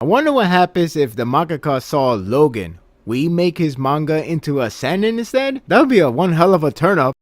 I wonder what happens if the mangaka saw Logan. Will he make his manga into a seinen instead? That would be a one hell of a turn up.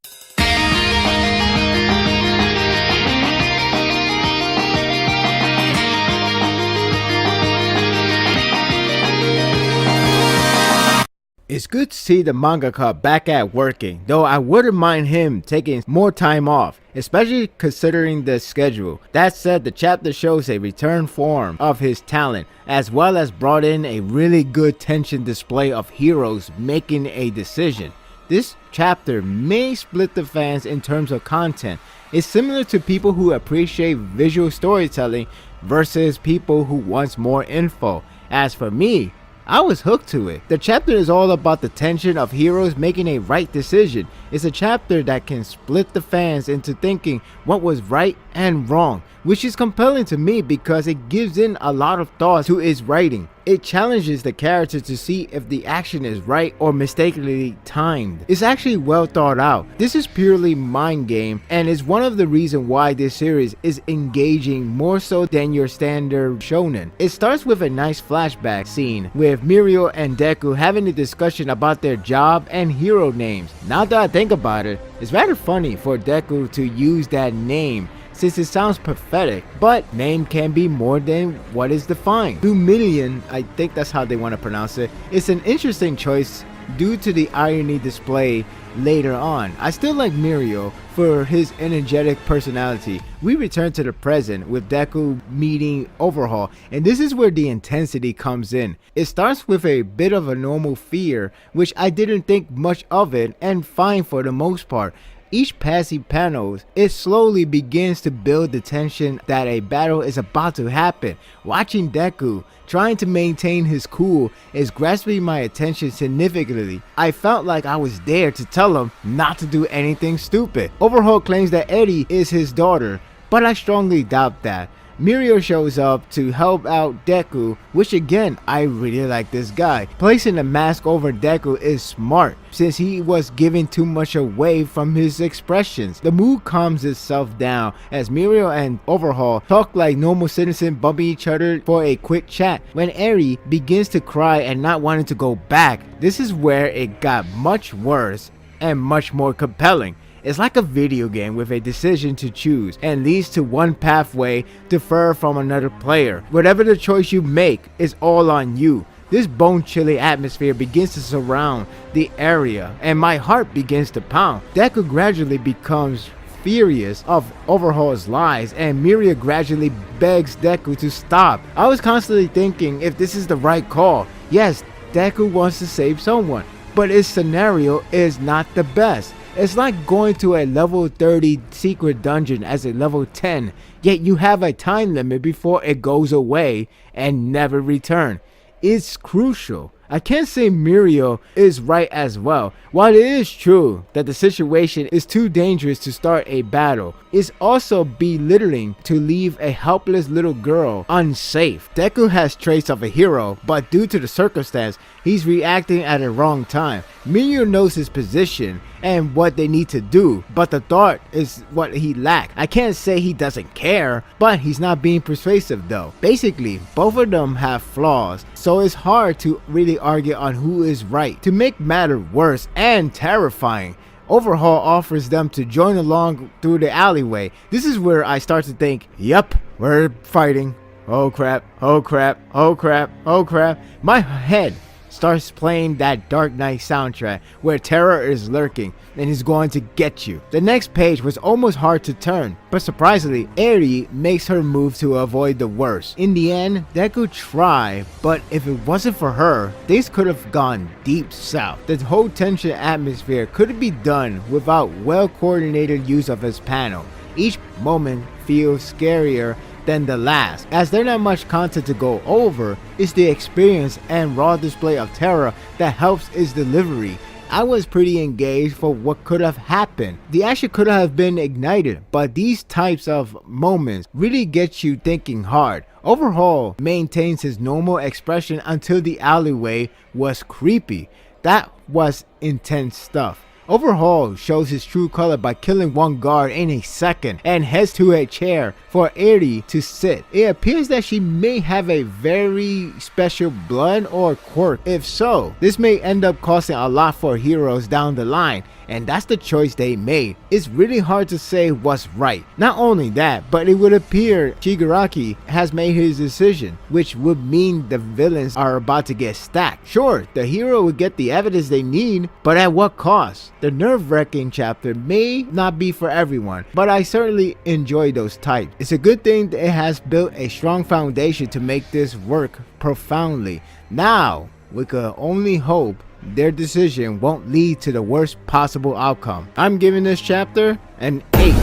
It's good to see the mangaka back at working, though I wouldn't mind him taking more time off, especially considering the schedule. That said, the chapter shows a return form of his talent, as well as brought in a really good tension display of heroes making a decision. This chapter may split the fans in terms of content. It's similar to people who appreciate visual storytelling versus people who want more info. As for me, I was hooked to it. The chapter is all about the tension of heroes making a right decision. It's a chapter that can split the fans into thinking what was right and wrong, which is compelling to me because it gives in a lot of thought to its writing. It challenges the character to see if the action is right or mistakenly timed. It's actually well thought out. This is purely mind game and is one of the reasons why this series is engaging more so than your standard shonen. It starts with a nice flashback scene with Mirio and Deku having a discussion about their job and hero names. Now that I think about it, it's rather funny for Deku to use that name since it sounds pathetic, but name can be more than what is defined. 2 million, I think that's how they want to pronounce it. It's an interesting choice due to the irony display later on. I still like Mirio for his energetic personality. We return to the present with Deku meeting Overhaul, and this is where the intensity comes in. It starts with a bit of a normal fear, which I didn't think much of it, and fine for the most part. Each passing panels, it slowly begins to build the tension that a battle is about to happen. Watching Deku trying to maintain his cool is grasping my attention significantly. I felt like I was there to tell him not to do anything stupid. Overhaul claims that Eddie is his daughter, but I strongly doubt that. Mirio shows up to help out Deku, which again, I really like this guy. Placing a mask over Deku is smart, since he was giving too much away from his expressions. The mood calms itself down as Mirio and Overhaul talk like normal citizens, bumping each other for a quick chat. When Eri begins to cry and not wanting to go back, this is where it got much worse and much more compelling. It's like a video game with a decision to choose and leads to one pathway differ from another player. Whatever the choice you make is all on you. This bone-chilling atmosphere begins to surround the area and my heart begins to pound. Deku gradually becomes furious of Overhaul's lies and Mirio gradually begs Deku to stop. I was constantly thinking if this is the right call. Yes, Deku wants to save someone, but his scenario is not the best. It's like going to a level 30 secret dungeon as a level 10, yet you have a time limit before it goes away and never return. It's crucial. I can't say Mirio is right as well. While it is true that the situation is too dangerous to start a battle, it's also belittling to leave a helpless little girl unsafe. Deku has traits of a hero, but due to the circumstance, he's reacting at a wrong time. Mirio knows his position and what they need to do, but the thought is what he lacks. I can't say he doesn't care, but he's not being persuasive though. Basically, both of them have flaws, so it's hard to really argue on who is right. To make matter worse and terrifying, Overhaul offers them to join along through the alleyway. This is where I start to think, yep, we're fighting. Oh crap, oh crap, oh crap, oh crap. My head starts playing that Dark Knight soundtrack where terror is lurking and is going to get you. The next page was almost hard to turn, but surprisingly, Eri makes her move to avoid the worst. In the end, Deku tried, but if it wasn't for her, things could have gone deep south. The whole tension atmosphere couldn't be done without well-coordinated use of his panel. Each moment feels scarier than the last. As there's not much content to go over, it's the experience and raw display of terror that helps its delivery. I was pretty engaged for what could have happened. The action could have been ignited, but these types of moments really get you thinking hard. Overhaul maintains his normal expression until the alleyway was creepy. That was intense stuff. Overhaul shows his true color by killing one guard in a second and heads to a chair for Eri to sit. It appears that she may have a very special blood or quirk. If so, this may end up costing a lot for heroes down the line, and that's the choice they made. It's really hard to say what's right. Not only that, but it would appear Shigaraki has made his decision, which would mean the villains are about to get stacked. Sure, the hero would get the evidence they need, but at what cost? The nerve-wracking chapter may not be for everyone, but I certainly enjoy those types. It's a good thing that it has built a strong foundation to make this work profoundly. Now, we could only hope their decision won't lead to the worst possible outcome. I'm giving this chapter an 8.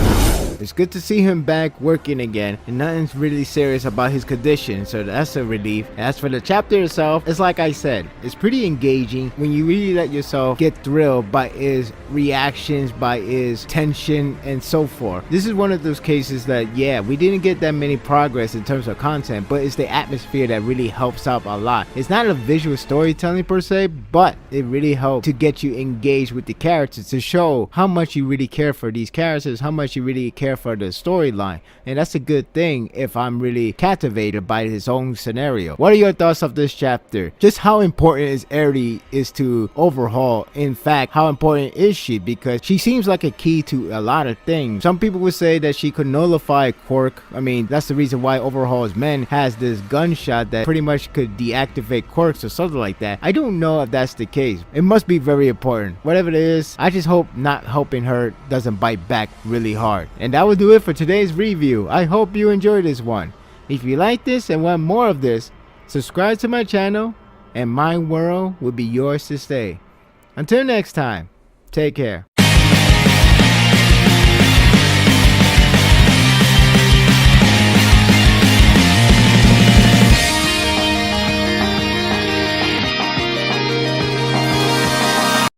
It's good to see him back working again, and nothing's really serious about his condition, so that's a relief. As for the chapter itself, it's like I said, it's pretty engaging when you really let yourself get thrilled by his reactions, by his tension, and so forth. This is one of those cases that, yeah, we didn't get that many progress in terms of content, but it's the atmosphere that really helps out a lot. It's not a visual storytelling per se, but it really helped to get you engaged with the characters, to show how much you really care for these characters, how much you really care for the storyline, and that's a good thing if I'm really captivated by his own scenario. What are your thoughts of this chapter? Just how important is Eri is to Overhaul? In fact, how important is she? Because she seems like a key to a lot of things. Some people would say that she could nullify a quirk. I mean, that's the reason why Overhaul's men has this gunshot that pretty much could deactivate quirks or something like that. I don't know if that's the case. It must be very important. Whatever it is, I just hope not helping her doesn't bite back really hard. And that will do it for today's review. I hope you enjoyed this one. If you like this and want more of this, subscribe to my channel and my world will be yours to stay. Until next time, take care.